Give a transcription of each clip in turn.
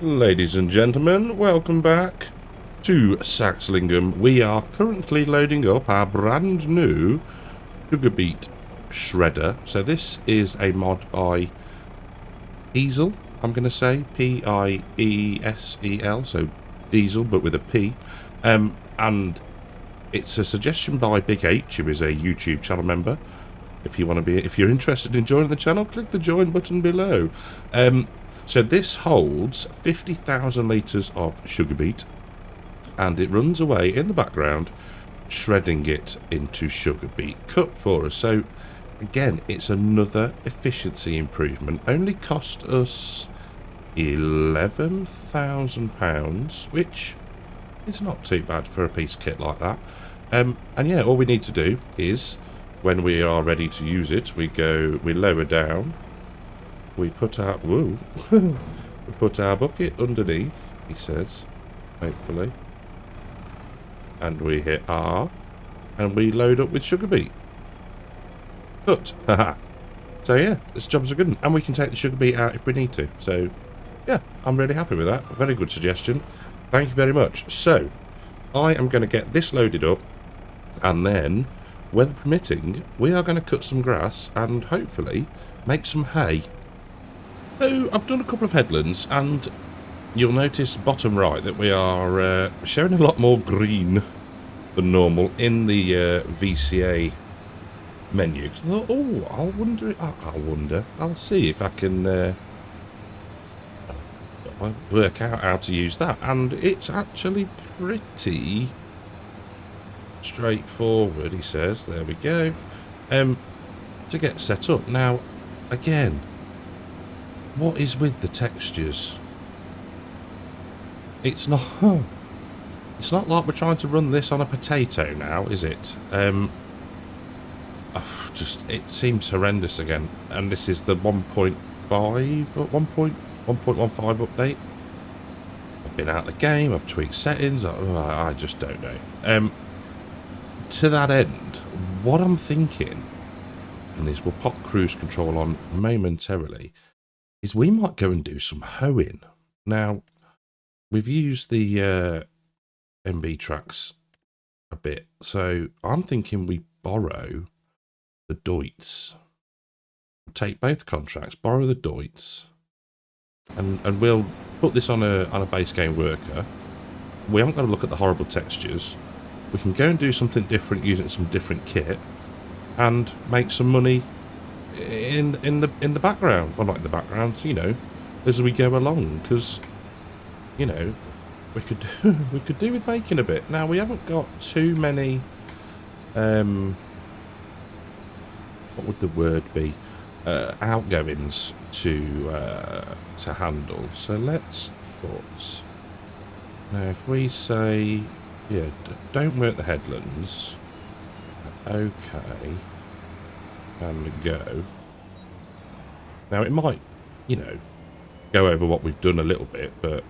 Ladies and gentlemen, welcome back to Saxlingham. We are currently loading up our brand new Sugar Beet shredder. So this is a mod by Diesel, I'm going to say, Piesel, so Diesel but with a P. And it's a suggestion by Big H, who is a YouTube channel member. If you're interested in joining the channel, click the join button below. So this holds 50,000 litres of sugar beet, and it runs away in the background, shredding it into sugar beet cut for us. So again, it's another efficiency improvement. Only cost us £11,000, which is not too bad for a piece of kit like that. And yeah, all we need to do is, when we are ready to use it, we lower down. We put our we put our bucket underneath, he says, hopefully, and we hit R, and we load up with sugar beet. Cut. Haha. So yeah, this job's a good one, and we can take the sugar beet out if we need to. So yeah, I'm really happy with that. Very good suggestion. Thank you very much. So I am going to get this loaded up, and then, weather permitting, we are going to cut some grass and hopefully make some hay. So I've done a couple of headlands, and you'll notice bottom right that we are showing a lot more green than normal in the VCA menu. Because I thought, I'll see if I can work out how to use that, and it's actually pretty straightforward, he says. There we go. To get set up. Now, again, what is with the textures? It's not like we're trying to run this on a potato now, is it? It seems horrendous again. And this is the 1.5 or 1.15 update. I've been out of the game, I've tweaked settings, I just don't know. To that end, what I'm thinking, and this will pop cruise control on momentarily, is we might go and do some hoeing. Now, we've used the MB tracks a bit, so I'm thinking we borrow the Deutz. Take both contracts, borrow the Deutz, and we'll put this on a base game worker. We haven't got to look at the horrible textures. We can go and do something different using some different kit, and make some money in the background. Well, not in the background, you know, as we go along, because, you know, we could do with making a bit. Now, we haven't got too many what would the word be, outgoings to handle. So let's put, now if we say, yeah, don't work the headlands, okay, and go. Now it might, you know, go over what we've done a little bit, but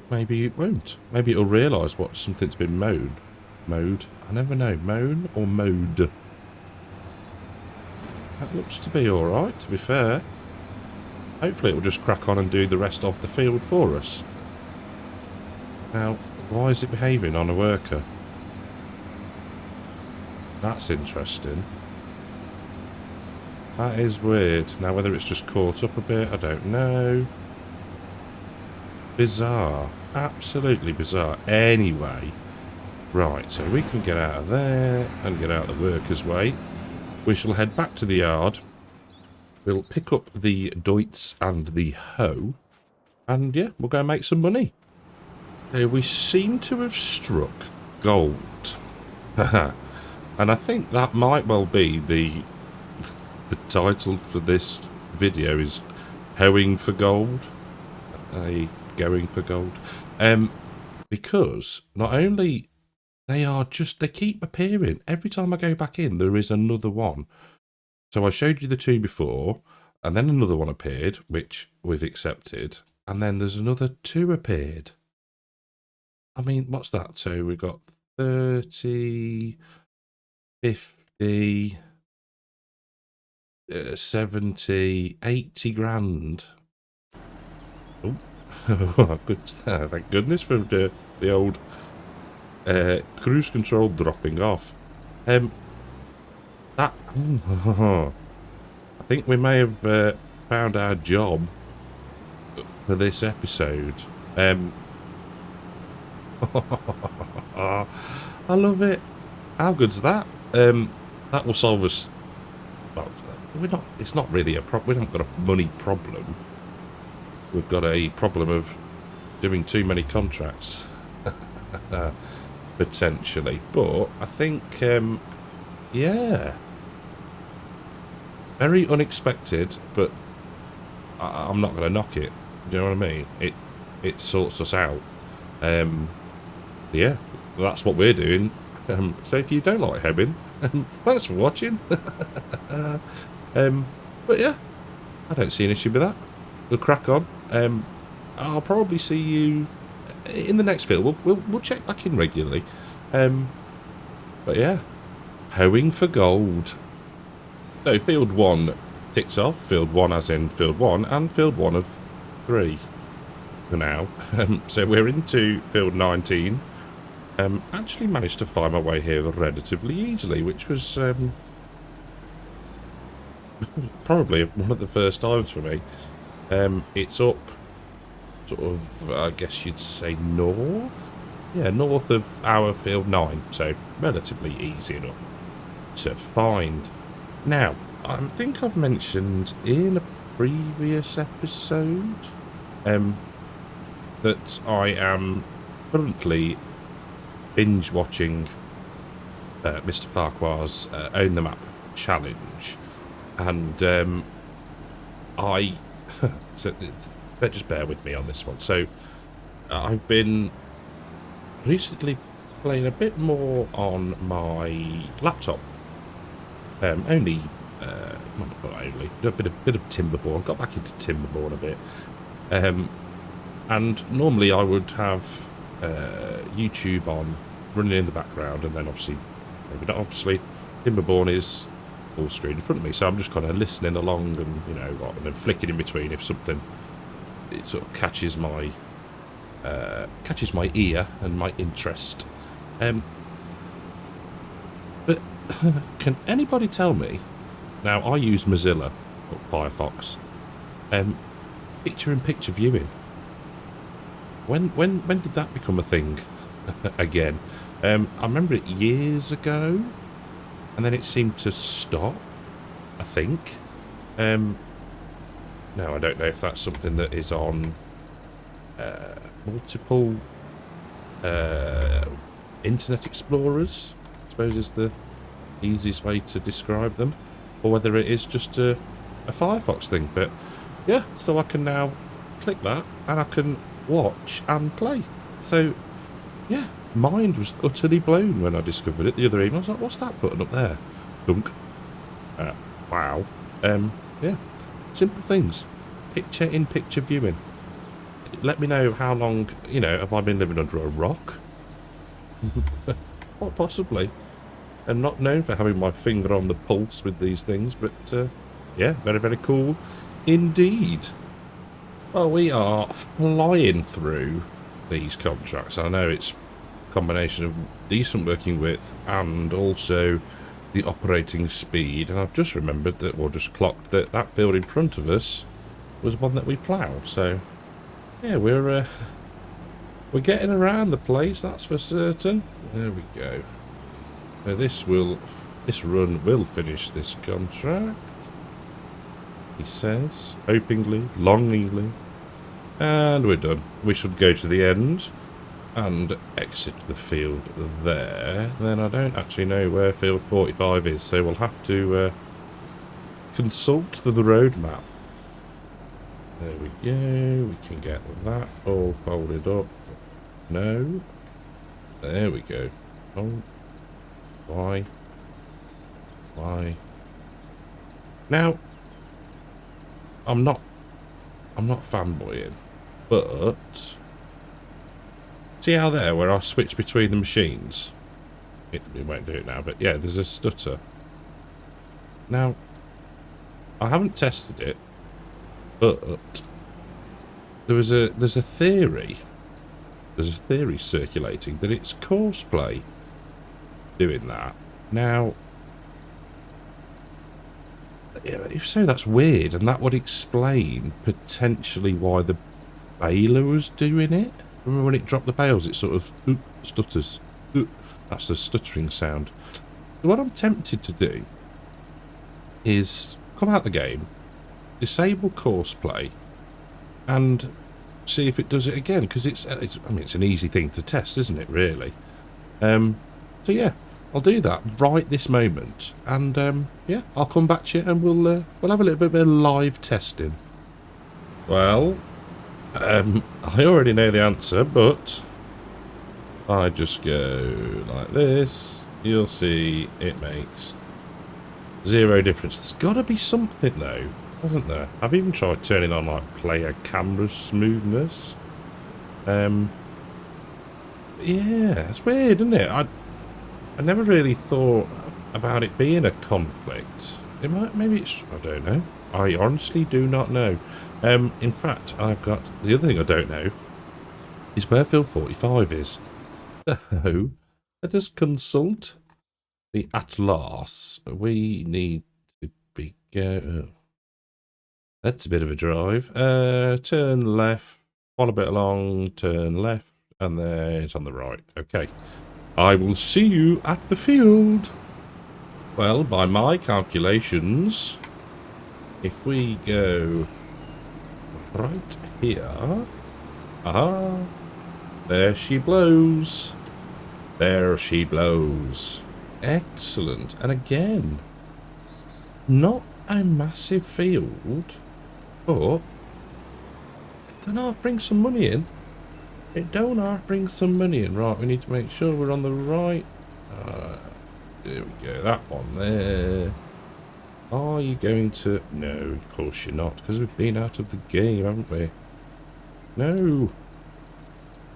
maybe it won't. Maybe it'll realise what something's been mowed. Mowed? I never know. Mown or mowed? That looks to be alright, to be fair. Hopefully it will just crack on and do the rest of the field for us. Now, why is it behaving on a worker? That's interesting. That is weird. Now, whether it's just caught up a bit, I don't know. Bizarre. Absolutely bizarre. Anyway. Right, so we can get out of there and get out of the worker's way. We shall head back to the yard. We'll pick up the Deutz and the hoe. And yeah, we'll go and make some money. We seem to have struck gold. And I think that might well be the title for this video is Hoeing for Gold. Going for gold. Because not only they keep appearing. Every time I go back in, there is another one. So I showed you the two before, and then another one appeared, which we've accepted. And then there's another two appeared. I mean, what's that? So we've got 30, 50, 70, 80 grand Oh, good. Thank goodness for the old cruise control dropping off. That I think we may have found our job for this episode. I love it. How good's that? That will solve us. Well, we're not. It's not really a problem. We haven't got a money problem. We've got a problem of doing too many contracts, potentially. But I think, yeah, very unexpected. But I'm not going to knock it. Do you know what I mean? It sorts us out. Yeah, that's what we're doing. So if you don't like Hoeing, thanks for watching. But yeah, I don't see an issue with that. We'll crack on. I'll probably see you in the next field. We'll check back in regularly. But yeah, hoeing for gold. So field 1 ticks off. Field 1 as in field 1 and field 1 of 3 for now. So we're into field 19. Actually managed to find my way here relatively easily, which was probably one of the first times for me. It's up sort of, I guess you'd say north? Yeah, north of our field 9, so relatively easy enough to find. Now, I think I've mentioned in a previous episode that I am currently binge watching Mr. Farquhar's Own the Map challenge, and so just bear with me on this one. So I've been recently playing a bit more on my laptop. Only a bit of Timberborn. Got back into Timberborn a bit, and normally I would have YouTube on running in the background, and then obviously, maybe not obviously, Timberborn is full screen in front of me, so I'm just kind of listening along, and and then flicking in between if something it sort of catches my ear and my interest. But can anybody tell me? Now I use Mozilla or Firefox. Picture-in-picture viewing. When did that become a thing again? I remember it years ago, and then it seemed to stop, I think. Now, I don't know if that's something that is on multiple Internet Explorers, I suppose is the easiest way to describe them, or whether it is just a Firefox thing. But yeah, so I can now click that, and I can watch and play. So yeah, mind was utterly blown when I discovered it the other evening. I was like, what's that button up there? Dunk. Wow. Yeah, simple things. Picture-in-picture viewing. Let me know how long, have I been living under a rock? What, possibly. I'm not known for having my finger on the pulse with these things, but yeah, very, very cool indeed. Well, we are flying through these contracts. I know it's a combination of decent working width and also the operating speed, and I've just remembered that, or just clocked that field in front of us was one that we ploughed. So yeah, we're getting around the place, that's for certain. There we go. So this run will finish this contract, he says, hopingly, longingly, and we're done. We should go to the end and exit the field there. Then I don't actually know where field 45 is, so we'll have to consult the road map. There we go. We can get that all folded up. No. There we go. Oh. Why? Now, I'm not fanboying, but see how there where I switch between the machines? It won't do it now, but yeah, there's a stutter. Now, I haven't tested it, but there's a theory. There's a theory circulating that it's Courseplay doing that. Now, if so, that's weird, and that would explain potentially why the baler was doing it. Remember when it dropped the bales, it sort of stutters. That's the stuttering sound. So what I'm tempted to do is come out the game, disable Courseplay, and see if it does it again, because I mean, it's an easy thing to test, isn't it, really? So yeah, I'll do that right this moment, and yeah, I'll come back to you and we'll have a little bit of live testing. Well, I already know the answer, but I just go like this. You'll see it makes zero difference. There's got to be something though, hasn't there? I've even tried turning on like player camera smoothness. Yeah, it's weird, isn't it? I never really thought about it being a conflict. It might, maybe it's, I don't know. I honestly do not know. In fact, I've got the other thing I don't know is where field 45 is. So let us consult the atlas. We need to be that's a bit of a drive. Turn left, follow a bit along, turn left, and then it's on the right. Okay. I will see you at the field. Well, by my calculations, if we go right here, aha, there she blows. There she blows. Excellent. And again, not a massive field, but it don't half bring some money in. It don't half bring some money in. Right, we need to make sure we're on the right. There we go, that one there. Are you going to... No, of course you're not, because we've been out of the game, haven't we? No.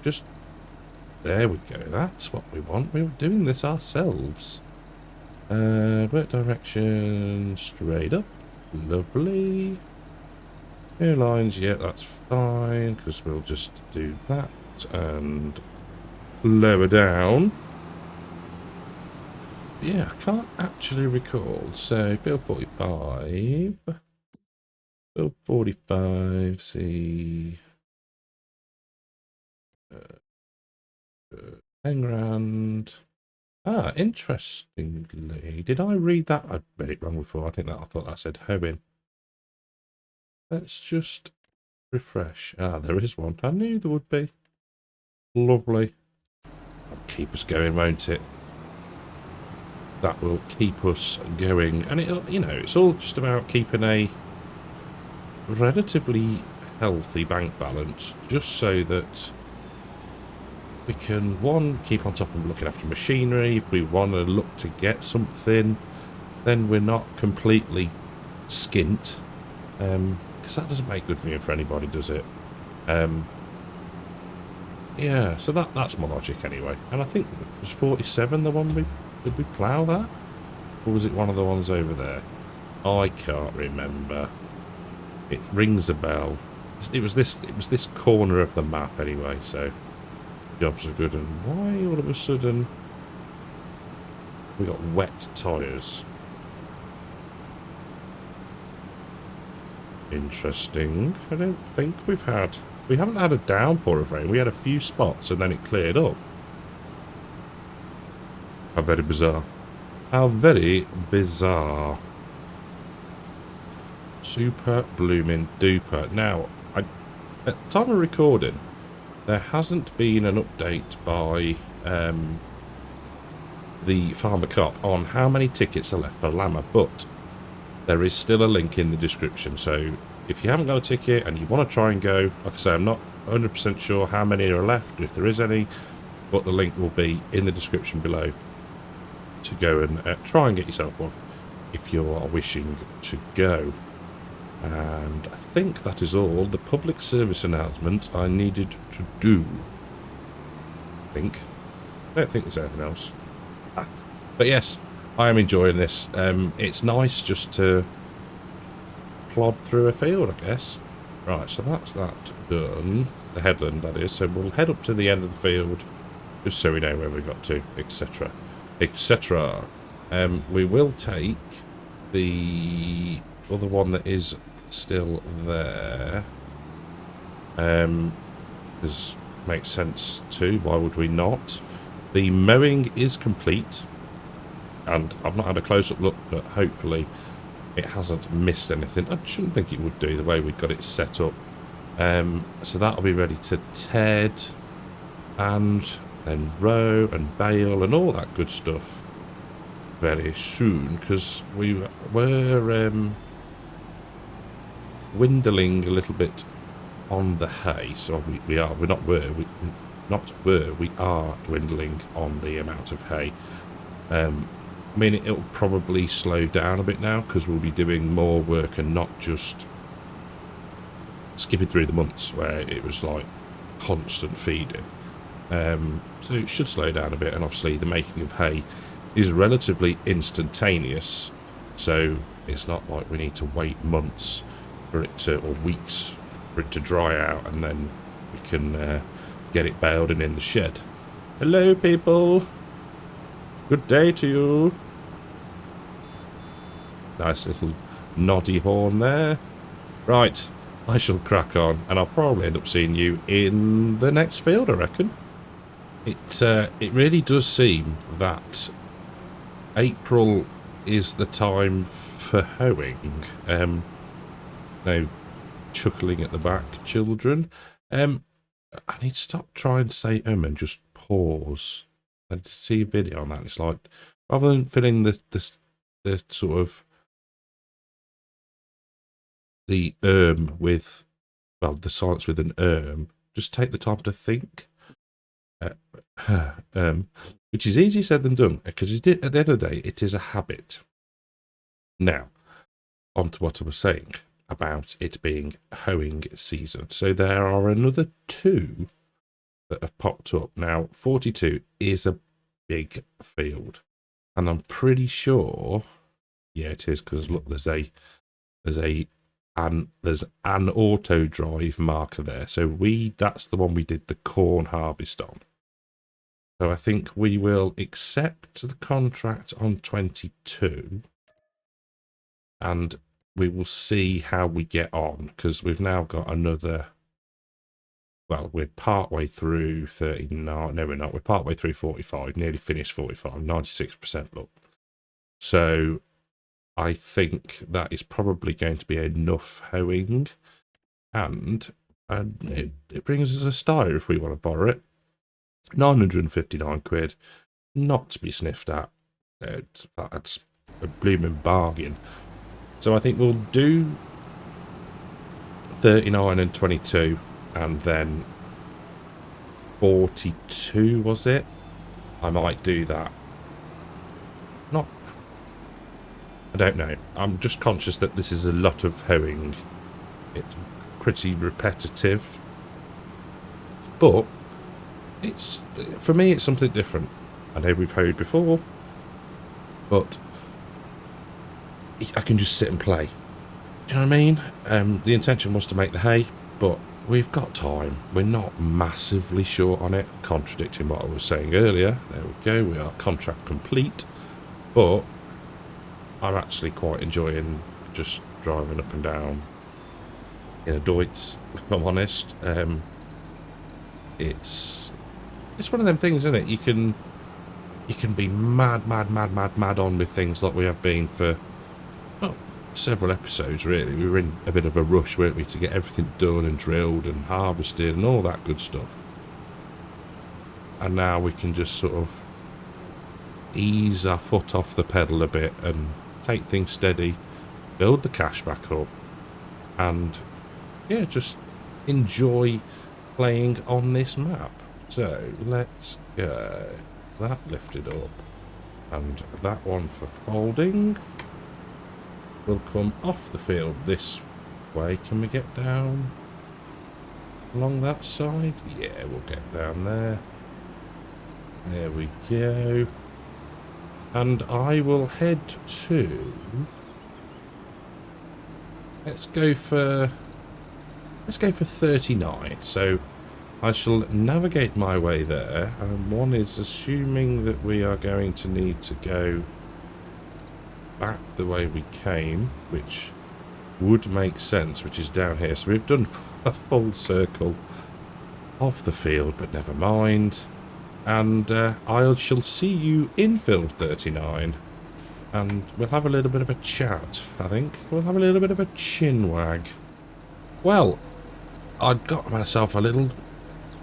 Just... There we go, that's what we want. We were doing this ourselves. Work direction, straight up. Lovely. Airlines, yeah, that's fine, because we'll just do that and lower down. Yeah, I can't actually recall. So, field 45. Field 45, see. 10 grand. Ah, interestingly, did I read that? I read it wrong before. I thought that said Hoeing. Let's just refresh. Ah, there is one. I knew there would be. Lovely. That'll keep us going, won't it? That will keep us going. And it'll, you know, it's all just about keeping a relatively healthy bank balance, just so that we can, one, keep on top of looking after machinery. If we want to look to get something, then we're not completely skint. Because that doesn't make good for anybody, does it? Yeah, so that's my logic anyway. And I think it was 47 the one did we plough that? Or was it one of the ones over there? I can't remember. It rings a bell. It was this corner of the map anyway, so jobs are good. And why all of a sudden we got wet tyres? Interesting. I don't think we haven't had a downpour of rain. We had a few spots and then it cleared up. How very bizarre. How very bizarre. Super blooming duper. Now, at the time of recording, there hasn't been an update by the Farmer Cop on how many tickets are left for Llama, but there is still a link in the description. So if you haven't got a ticket and you want to try and go, like I say, I'm not 100% sure how many are left, if there is any, but the link will be in the description below to go and try and get yourself one if you are wishing to go. And I think that is all the public service announcements I needed to do. I don't think there's anything else. But yes, I am enjoying this. It's nice just to plod through a field, I guess. Right, so that's that done. The headland, that is. So we'll head up to the end of the field, just so we know where we got to, etc. etc. We will take the other one that is still there. Because makes sense too. Why would we not? The mowing is complete, and I've not had a close-up look, but hopefully it hasn't missed anything. I shouldn't think it would do the way we got it set up. So that'll be ready to ted and then row and bale and all that good stuff very soon, because we were dwindling a little bit on the hay. So we are dwindling on the amount of hay. I mean, it'll probably slow down a bit now because we'll be doing more work and not just skipping through the months where it was like constant feeding. So it should slow down a bit, and obviously the making of hay is relatively instantaneous, so it's not like we need to wait months for it to, or weeks for it to dry out, and then we can get it baled and in the shed. Hello people, good day to you. Nice little noddy horn there. Right, I shall crack on, and I'll probably end up seeing you in the next field, I reckon. It really does seem that April is the time for hoeing. No chuckling at the back, children. I need to stop trying to say and just pause. I did see a video on that. It's like, rather than filling the sort of the with, well, the silence with an just take the time to think. Which is easier said than done, because at the end of the day, it is a habit. Now, on to what I was saying about it being hoeing season. So there are another 2 that have popped up. Now, 42 is a big field, and I'm pretty sure, yeah, it is, because look, there's an auto drive marker there. So that's the one we did the corn harvest on. So I think we will accept the contract on 22, and we will see how we get on, because we've now got another, well, we're partway through 39, no we're not, we're partway through 45, nearly finished 45, 96% look. So I think that is probably going to be enough hoeing, and it brings us a stire if we want to borrow it. 959 quid, not to be sniffed at. That's a blooming bargain. So I think we'll do 39 and 22, and then 42, was it? I might do that. I don't know. I'm just conscious that this is a lot of hoeing. It's pretty repetitive, but for me, it's something different. I know we've hoed before, but I can just sit and play. Do you know what I mean? The intention was to make the hay, but we've got time. We're not massively short on it, contradicting what I was saying earlier. There we go, we are contract complete, but I'm actually quite enjoying just driving up and down in a Deutz, if I'm honest. It's one of them things, isn't it? You can be mad on with things like we have been for, well, several episodes really. We were in a bit of a rush, weren't we, to get everything done and drilled and harvested and all that good stuff. And now we can just sort of ease our foot off the pedal a bit and take things steady, build the cash back up, and yeah, just enjoy playing on this map. So let's go. That lifted up, and that one for folding will come off the field this way. Can we get down along that side? Yeah, we'll get down there. There we go. And I will head to, let's go for let's go for 39. So I shall navigate my way there. And one is assuming that we are going to need to go back the way we came, which would make sense, which is down here. So we've done a full circle of the field, but never mind. And I shall see you in field 39. And we'll have a little bit of a chat, I think. We'll have a little bit of a chin wag. Well, I'd got myself a little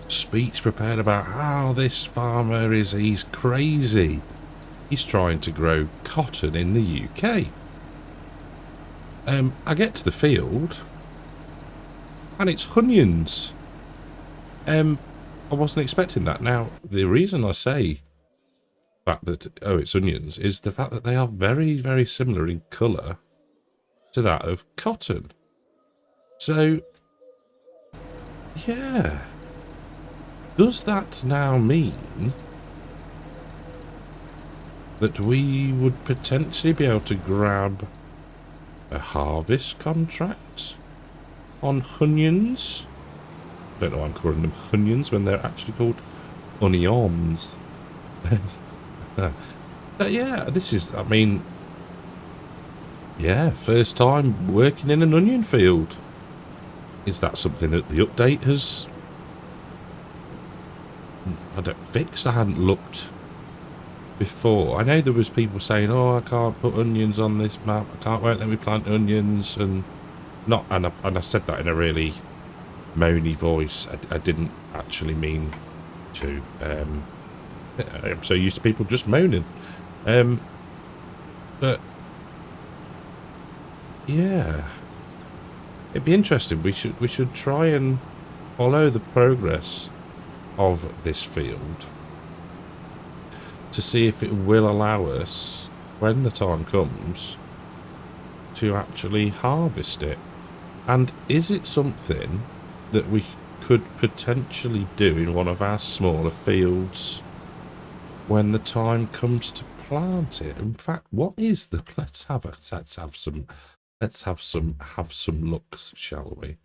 speech prepared about how this farmer he's crazy. He's trying to grow cotton in the UK. I get to the field, and it's onions. I wasn't expecting that. Now, the reason I say fact that, oh, it's onions, is the fact that they are very, very similar in colour to that of cotton. So, yeah. Does that now mean that we would potentially be able to grab a harvest contract on onions? I don't know why I'm calling them onions when they're actually called onions. But yeah, this is, I mean, yeah, first time working in an onion field. Is that something that the update has, I don't, fixed? I hadn't looked before. I know there was people saying, oh, I can't put onions on this map, won't let me plant onions, and not, and I said that in a really moany voice. I didn't actually mean to. I'm so used to people just moaning. But yeah, it'd be interesting. We should try and follow the progress of this field to see if it will allow us, when the time comes, to actually harvest it. And is it something that we could potentially do in one of our smaller fields when the time comes to plant it? In fact, what is the, let's have some looks, shall we?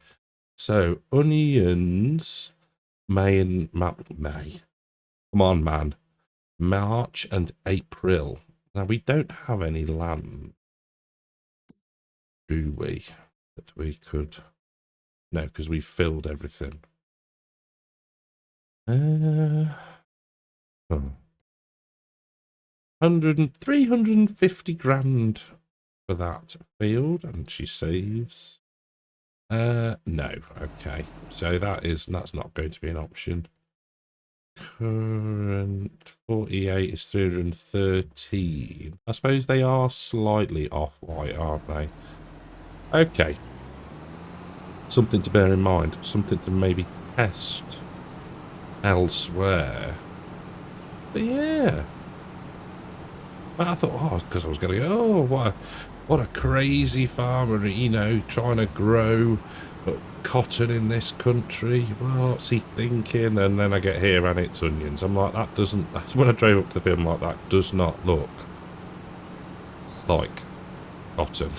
So onions, May. Come on, man. March and April. Now we don't have any land, do we? That we could, no, because we filled everything. 350 grand for that field, and she saves. No, okay. So that's not going to be an option. Current 48 is 313. I suppose they are slightly off white, aren't they? Okay. Something to bear in mind. Something to maybe test elsewhere. But yeah. I thought, oh, because I was going to go, oh, what a crazy farmer, you know, trying to grow cotton in this country. What's he thinking? And then I get here and it's onions. I'm like, that doesn't, when I drove up to the field, I'm like, that does not look like cotton.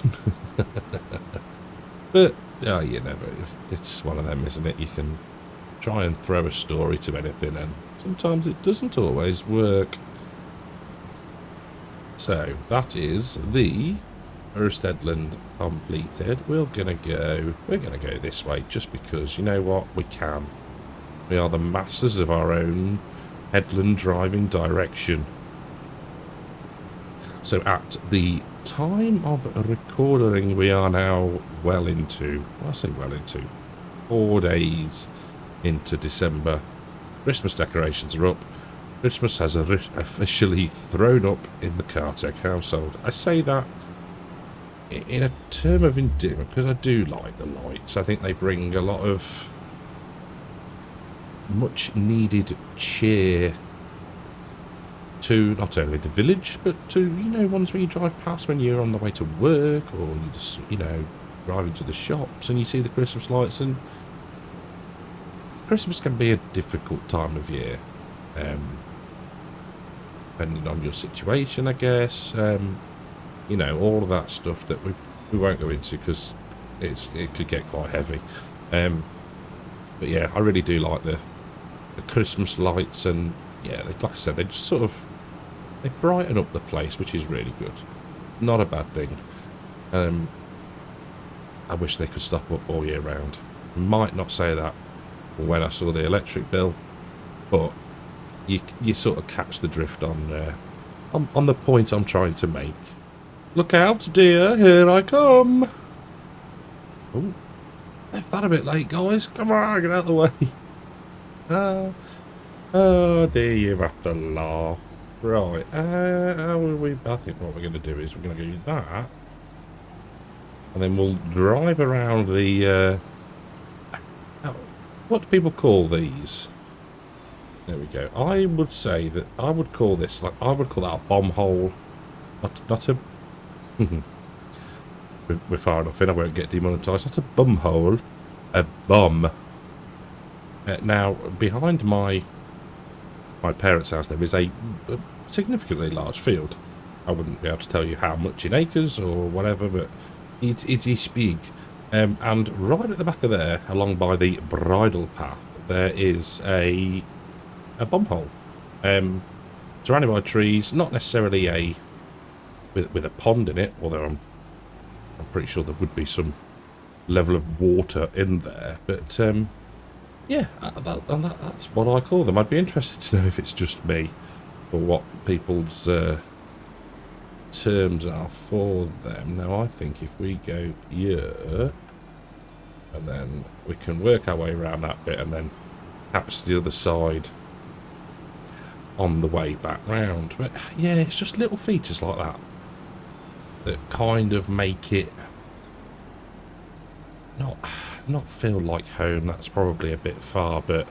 But, oh, you never, it's one of them, isn't it? You can try and throw a story to anything, and sometimes it doesn't always work. So, that is the first headland completed. We're gonna go this way, just because, you know what, we can. We are the masters of our own headland driving direction. So at the time of recording, we are now well into, I say well into, 4 days into December. Christmas decorations are up. Christmas has officially thrown up in the Cartech household. I say that in a term of endearment because I do like the lights. I think they bring a lot of much needed cheer to not only the village, but to, you know, ones where you drive past when you're on the way to work, or you just, you know, driving to the shops and you see the Christmas lights. And Christmas can be a difficult time of year, depending on your situation, I guess. You know, all of that stuff that we won't go into because it could get quite heavy. But yeah, I really do like the Christmas lights, and yeah, like I said, they just sort of, they brighten up the place, which is really good. Not a bad thing. I wish they could stop up all year round. Might not say that when I saw the electric bill, but you sort of catch the drift on the point I'm trying to make. Look out, dear, here I come. Oh, left that a bit late, guys. Come on, get out of the way. Oh dear, you have to laugh. Right, I think what we're going to do is we're going to do that, and then we'll drive around the, what do people call these? There we go. I would say that I would call this, like, I would call that a bomb hole. Not a... we're far enough in, I won't get demonetised. That's a bum hole. A bum. Now, behind my parents' house, there is a significantly large field. I wouldn't be able to tell you how much in acres or whatever, but it is big. And right at the back of there, along by the bridle path, there is a bomb hole. Surrounded by trees, not necessarily with a pond in it, although I'm pretty sure there would be some level of water in there. But yeah, that's what I call them. I'd be interested to know if it's just me or what people's terms are for them. Now, I think if we go here, and then we can work our way around that bit and then catch the other side on the way back round. But yeah, it's just little features like that that kind of make it not feel like home. That's probably a bit far, but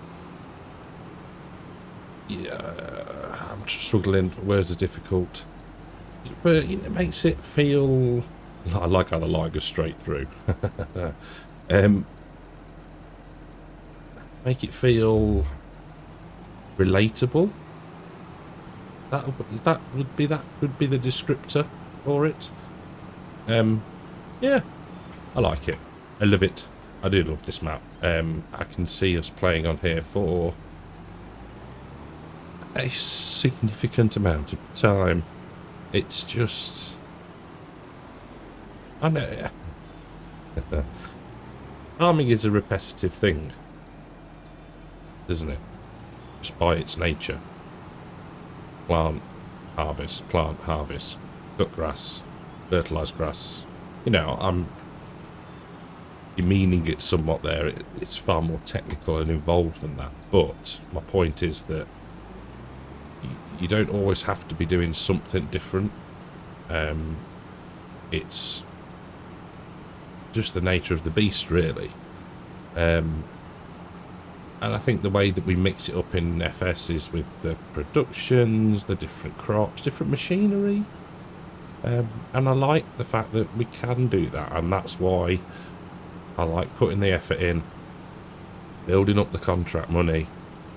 yeah, I'm just struggling. Words are difficult, but it makes it feel. I like how the line goes straight through. Make it feel relatable. That would be the descriptor for it. Yeah, I like it. I love it. I do love this map. I can see us playing on here for a significant amount of time. It's just, I know. Farming is a repetitive thing, isn't it? Just by its nature. Plant, harvest, cut grass, fertilise grass. You know, I'm demeaning it somewhat there. It's far more technical and involved than that. But my point is that you don't always have to be doing something different. It's just the nature of the beast, really. And I think the way that we mix it up in FS is with the productions, the different crops, different machinery. And I like the fact that we can do that, and that's why I like putting the effort in, building up the contract money,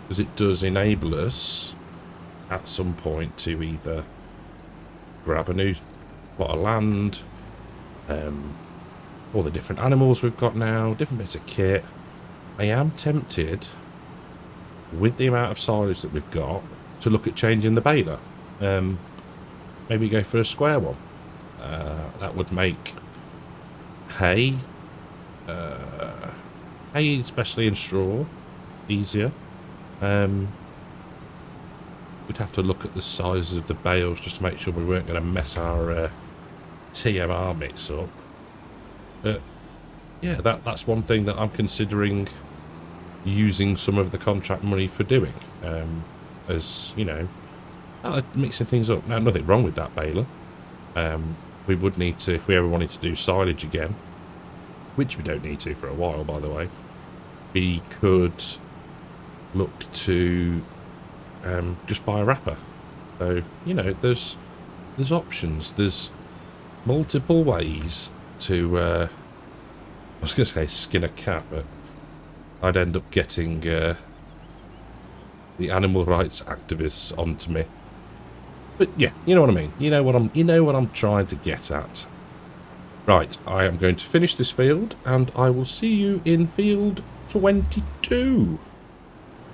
because it does enable us at some point to either grab a new plot of land, all the different animals we've got now, different bits of kit. I am tempted, with the amount of silage that we've got, to look at changing the baler. Maybe go for a square one. That would make hay, especially in straw, easier. We'd have to look at the sizes of the bales just to make sure we weren't going to mess our TMR mix up. But yeah, that's one thing that I'm considering using some of the contract money for doing. As, you know, mixing things up. Now, nothing wrong with that baler. We would need to, if we ever wanted to do silage again, which we don't need to for a while, by the way, we could look to just buy a wrapper. So, you know, there's options. There's multiple ways to, I was going to say skin a cat, but I'd end up getting the animal rights activists onto me. But yeah, you know what I mean. You know what I'm trying to get at. Right, I am going to finish this field, and I will see you in field 22.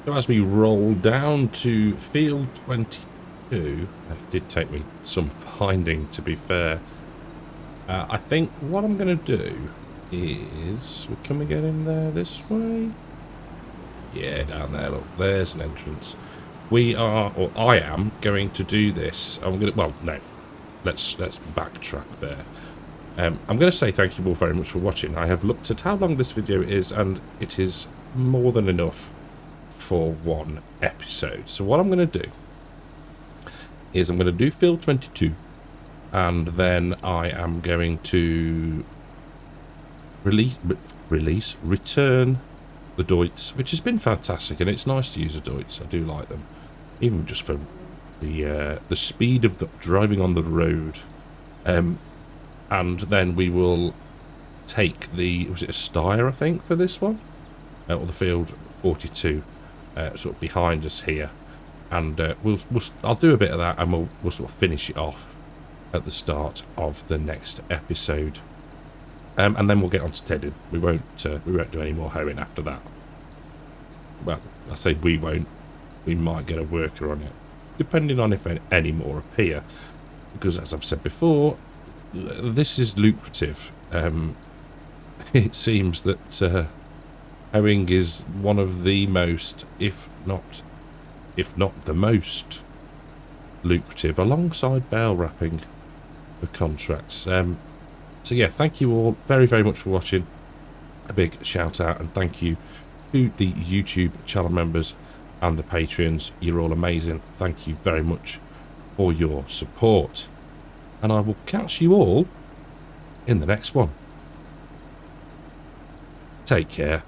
So as we roll down to field 22, it did take me some finding, to be fair. I think what I'm going to do is, can we get in there this way? Yeah, down there, look, there's an entrance. We are, or I am, going to do this. I'm going to, well, no, let's backtrack there. I'm going to say thank you all very much for watching. I have looked at how long this video is, and it is more than enough for one episode. So what I'm going to do is I'm going to do field 22, and then I am going to return the Deutz, which has been fantastic, and it's nice to use the Deutz. I do like them, even just for the speed of the driving on the road. And then we will take the, was it a Steyr, I think, for this one, or the field 42, sort of behind us here, and I'll do a bit of that, and we'll sort of finish it off at the start of the next episode, and then we'll get on to tedding. We won't do any more hoeing after that. Well, I say we won't. We might get a worker on it, depending on if any more appear, because as I've said before, this is lucrative. It seems that hoeing is one of the most, if not the most lucrative, alongside bale wrapping, for contracts. So yeah, thank you all very, very much for watching. A big shout out and thank you to the YouTube channel members and the Patreons. You're all amazing. Thank you very much for your support. And I will catch you all in the next one. Take care.